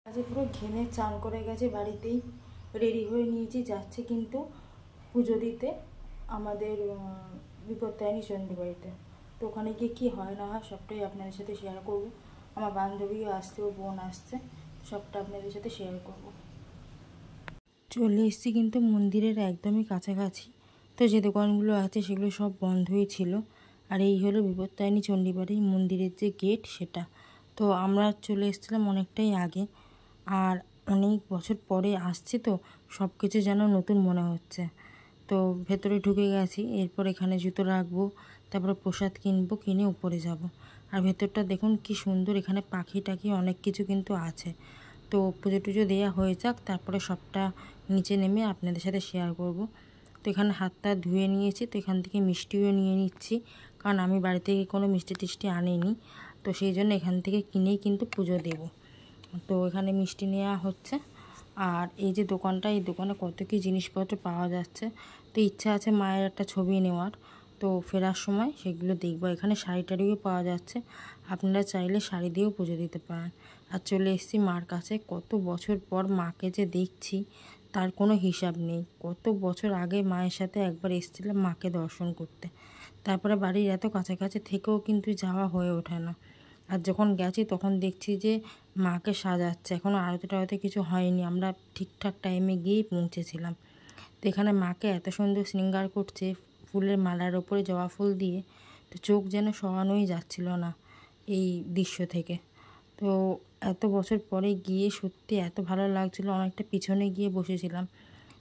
আজকে পুরো ঘেমে চান করে গেছে, বাড়িতেই রেডি হয়ে নিয়েছি, যাচ্ছে কিন্তু পুজো দিতে আমাদের বিপত্তারিণী চণ্ডী বাড়িতে। তো ওখানে গিয়ে কী হয় না হয় সবটাই আপনাদের সাথে শেয়ার করব। আমার বান্ধবীও আসছে, ও বোন আসছে, সবটা আপনাদের সাথে শেয়ার করব। চলে এসেছি কিন্তু মন্দিরের একদমই কাছাকাছি। তো যে দোকানগুলো আছে সেগুলো সব বন্ধই ছিল। আর এই হলো বিপত্তারিণী চণ্ডী বাড়ি মন্দিরের যে গেট সেটা। তো আমরা চলে এসেছিলাম অনেকটাই আগে, আর অনেক বছর পরে আসছি, তো সব কিছু যেন নতুন মনে হচ্ছে। তো ভেতরে ঢুকে গেছি, এরপর এখানে জুতো রাখবো, তারপরে প্রসাদ কিনবো, কিনে উপরে যাব। আর ভেতরটা দেখুন কি সুন্দর, এখানে পাখি টাখি অনেক কিছু কিন্তু আছে। তো পুজো টুজো দেওয়া হয়ে যাক, তারপরে সবটা নিচে নেমে আপনাদের সাথে শেয়ার করব। তো এখানে হাতটা ধুয়ে নিয়েছি, তো এখান থেকে মিষ্টিও নিয়ে নিচ্ছি, কারণ আমি বাড়ি থেকে কোনো মিষ্টি টিষ্টি আনিনি। তো সেই জন্য এখান থেকে কিনেই কিন্তু পুজো দেব। তো এখানে মিষ্টি নেওয়া হচ্ছে। আর এই যে দোকানটা, এই দোকানে কত কী জিনিসপত্র পাওয়া যাচ্ছে। তো ইচ্ছা আছে মায়ের একটা ছবি নেওয়ার, তো ফেরার সময় সেগুলো দেখবো। এখানে শাড়ি টাড়িও পাওয়া যাচ্ছে, আপনারা চাইলে শাড়ি দিয়েও পুজো দিতে পারেন। আর চলে এসেছি মার কাছে। কত বছর পর মাকে যে দেখছি তার কোনো হিসাব নেই। কত বছর আগে মায়ের সাথে একবার এসেছিলাম মাকে দর্শন করতে, তারপরে বাড়ির এত কাছাকাছি থেকেও কিন্তু যাওয়া হয়ে ওঠে না। আর যখন গেছি তখন দেখছি যে মাকে সাজাচ্ছে, এখনও আরতি টারতি কিছু হয়নি, আমরা ঠিকঠাক টাইমে গিয়েই পৌঁছেছিলাম। তো এখানে মাকে এত সুন্দর শৃঙ্গার করছে ফুলের মালার ওপরে জবা ফুল দিয়ে, তো চোখ যেন সরানোই যাচ্ছিল না এই দৃশ্য থেকে। তো এত বছর পরে গিয়ে সত্যি এত ভালো লাগছিলো, অনেকটা পিছনে গিয়ে বসেছিলাম।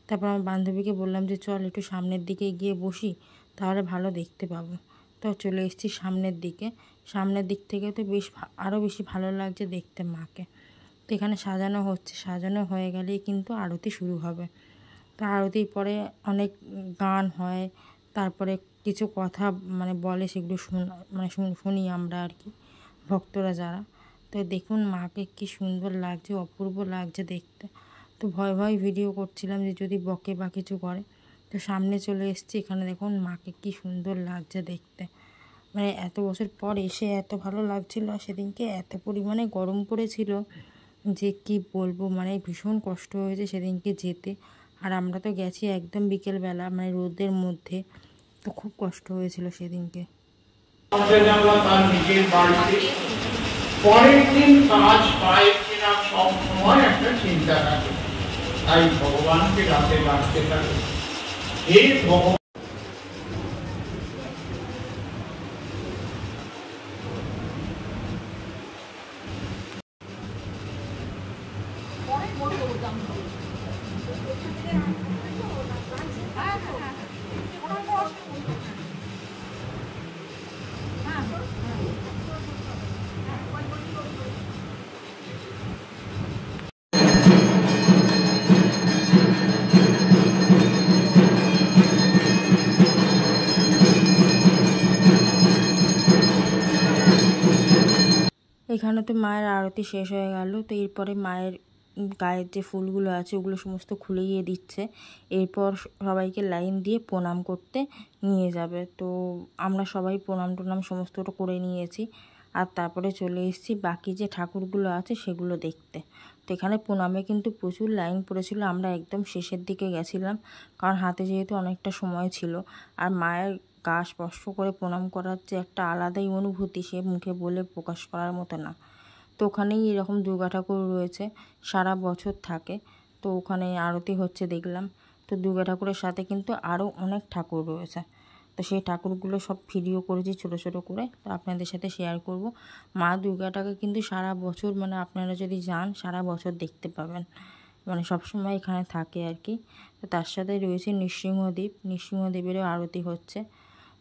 তারপর আমার বান্ধবীকে বললাম যে চল একটু সামনের দিকে গিয়ে বসি, তাহলে ভালো দেখতে পাবো। তো চলে এসেছি সামনের দিকে। সামনের দিক থেকে তো বেশ আরও বেশি ভালো লাগছে দেখতে মাকে। তো এখানে সাজানো হচ্ছে, সাজানো হয়ে গেলেই কিন্তু আরতি শুরু হবে। তো আরতির পরে অনেক গান হয়, তারপরে কিছু কথা বলে, সেগুলো শুনি আমরা আর কি, ভক্তরা যারা। তো দেখুন মাকে কি সুন্দর লাগছে, অপূর্ব লাগছে দেখতে। তো ভয় ভয় ভিডিও করছিলাম যে যদি বকে বা কিছু করে। তো সামনে চলে এসেছি, এখানে দেখুন মাকে কি সুন্দর লাগছে দেখতে। এত বছর পর এসে এত ভালো লাগছিল। আর সেদিনকে এত পরিমাণে গরম পড়েছিল যে কি বলবো, ভীষণ কষ্ট হয়েছে সেদিনকে যেতে। আর আমরা তো গেছি একদম বিকেলবেলা, রোদের মধ্যে, তো খুব কষ্ট হয়েছিল সেদিনকে। পরের দিন কাজ পায় কিনা সব সময় একটা চিন্তা থাকে, তাই ভগবানকে রাতে ডাকতে থাকে, হে ভগবান। এখানে তো মায়ের আরতি শেষ হয়ে গেল। তো এরপরে মায়ের গায়ের যে ফুলগুলো আছে ওগুলো সমস্ত খুলে গিয়ে দিচ্ছে। এরপর সবাইকে লাইন দিয়ে প্রণাম করতে নিয়ে যাবে। তো আমরা সবাই প্রণাম টনাম সমস্তটা করে নিয়েছি। আর তারপরে চলে এসেছি বাকি যে ঠাকুরগুলো আছে সেগুলো দেখতে। তো এখানে প্রণামে কিন্তু প্রচুর লাইন পড়েছিল, আমরা একদম শেষের দিকে গেছিলাম, কারণ হাতে যেহেতু অনেকটা সময় ছিল। আর মায়ের গা স্পর্শ করে প্রণাম করার যে একটা আলাদাই অনুভূতি, সে মুখে বলে প্রকাশ করার মতো না। তো ওখানেই এরকম দুর্গা ঠাকুর রয়েছে, সারা বছর থাকে। তো ওখানে আরতি হচ্ছে দেখলাম। তো দুর্গা ঠাকুরের সাথে কিন্তু আরও অনেক ঠাকুর রয়েছে। তো সেই ঠাকুরগুলো সব ভিডিও করেছি ছোটো ছোটো করে, তো আপনাদের সাথে শেয়ার করব। মা দুর্গাটাকে কিন্তু সারা বছর আপনারা যদি যান সারা বছর দেখতে পাবেন, সবসময় এখানে থাকে আর কি। তো তার সাথে রয়েছে নৃসিংহদেব, নৃসিংহদেবেরও আরতি হচ্ছে।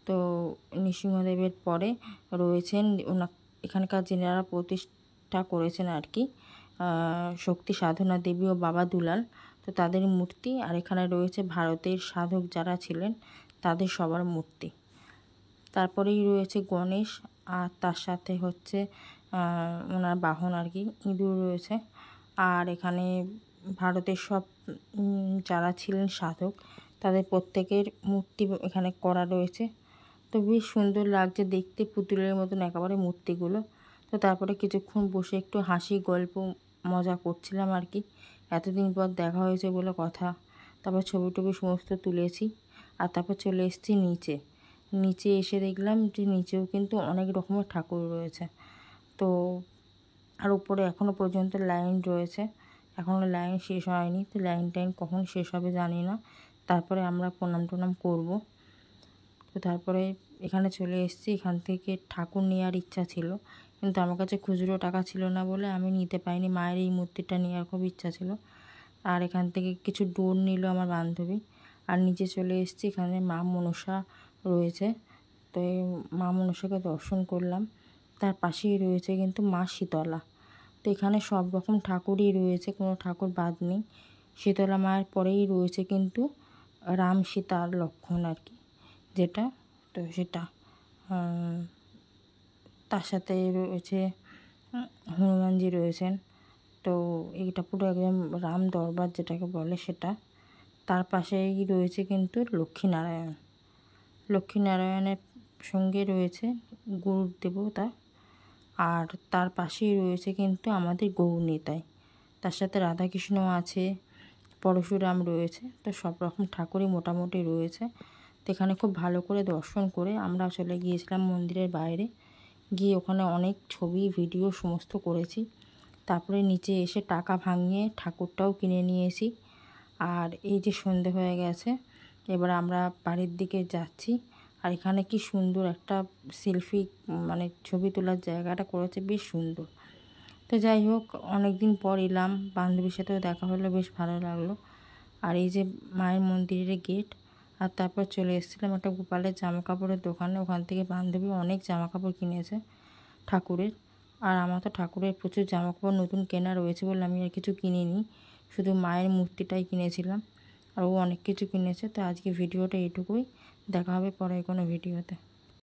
তো নৃসিংহদেবের পরে রয়েছেন এখানকার যিনারা প্রতিষ্ঠা করেছেন আর কি, শক্তি সাধনা দেবী ও বাবা দুলাল, তো তাদের মূর্তি। আর এখানে রয়েছে ভারতের সাধক যারা ছিলেন তাদের সবার মূর্তি। তারপরেই রয়েছে গণেশ, আর তার সাথে হচ্ছে ওনার বাহন আর কি, ইঁদুর রয়েছে। আর এখানে ভারতের সব যারা ছিলেন সাধক তাদের প্রত্যেকের মূর্তি এখানে করা রয়েছে। তো বেশ সুন্দর লাগছে দেখতে, পুতুলের মতন একেবারে মূর্তিগুলো। তো তারপরে কিছুক্ষণ বসে একটু হাসি গল্প মজা করছিলাম আর কি, এতদিন পর দেখা হয়েছে বলে কথা। তারপর ছবি টবি সমস্ত তুলেছি, আর তারপর চলে এসেছি নিচে এসে দেখলাম যে নিচেও কিন্তু অনেক রকমের ঠাকুর রয়েছে। তো আর উপরে এখনও পর্যন্ত লাইন রয়েছে, এখনও লাইন শেষ হয়নি। তো লাইন টাইন কখন শেষ হবে জানি না। তারপরে আমরা প্রণাম টনাম করব। তো তারপরে এখানে চলে এসেছি। এখান থেকে ঠাকুর নেওয়ার ইচ্ছা ছিল, কিন্তু আমার কাছে খুচরো টাকা ছিল না বলে আমি নিতে পাইনি। মায়ের এই মূর্তিটা নেওয়ার খুব ইচ্ছা ছিল। আর এখান থেকে কিছু ডোর নিল আমার বান্ধবী। আর নিচে চলে এসেছি, এখানে মা মনসা রয়েছে। তো এই মা মনসাকে দর্শন করলাম। তার পাশেই রয়েছে কিন্তু মা শীতলা। তো এখানে সব রকম ঠাকুরই রয়েছে, কোনো ঠাকুর বাদ নেই। শীতলা মায়ের পরেই রয়েছে কিন্তু রাম সীতা আর লক্ষ্মণ আর কি, যেটা তো সেটা তার সাথে রয়েছে হনুমানজি রয়েছেন। তো এইটা পুরো একদম রাম দরবার যেটাকে বলে সেটা। তার পাশেই রয়েছে কিন্তু লক্ষ্মীনারায়ণের সঙ্গে রয়েছে গুরুর দেবতা। আর তার পাশেই রয়েছে কিন্তু আমাদের গৌরনিতাই, তার সাথে রাধাকৃষ্ণ আছে, পরশুরাম রয়েছে। তো সব রকম ঠাকুরই মোটামুটি রয়েছে। তো এখানে খুব ভালো করে দর্শন করে আমরা চলে গিয়েছিলাম মন্দিরের বাইরে। গিয়ে ওখানে অনেক ছবি ভিডিও সমস্ত করেছি। তারপরে নিচে এসে টাকা ভাঙিয়ে ঠাকুরটাও কিনে নিয়েছি। আর এই যে সন্ধে হয়ে গেছে, এবার আমরা বাড়ির দিকে যাচ্ছি। আর এখানে কি সুন্দর একটা সেলফি মানে ছবি তোলার জায়গাটা করেছে, বেশ সুন্দর। তো যাই হোক, অনেক দিন পর এলাম, বান্ধবীর সাথেও দেখা হলো, বেশ ভালো লাগলো। আর এই যে মায়ের মন্দিরের গেট। আর তারপর চলে এসেছিলাম একটা গোপালের জামা কাপড়ের দোকানে। ওখান থেকে বান্ধবী অনেক জামা কাপড় কিনেছে ঠাকুরের। আর আমার তো ঠাকুরের প্রচুর জামা কাপড় নতুন কেনা রয়েছে বলে আমি আর কিছু কিনিনি, শুধু মায়ের মূর্তিটাই কিনেছিলাম। আর ও অনেক কিছু কিনেছে। তো আজকে ভিডিওটা এইটুকুই, দেখা হবে পরে কোনো ভিডিওতে।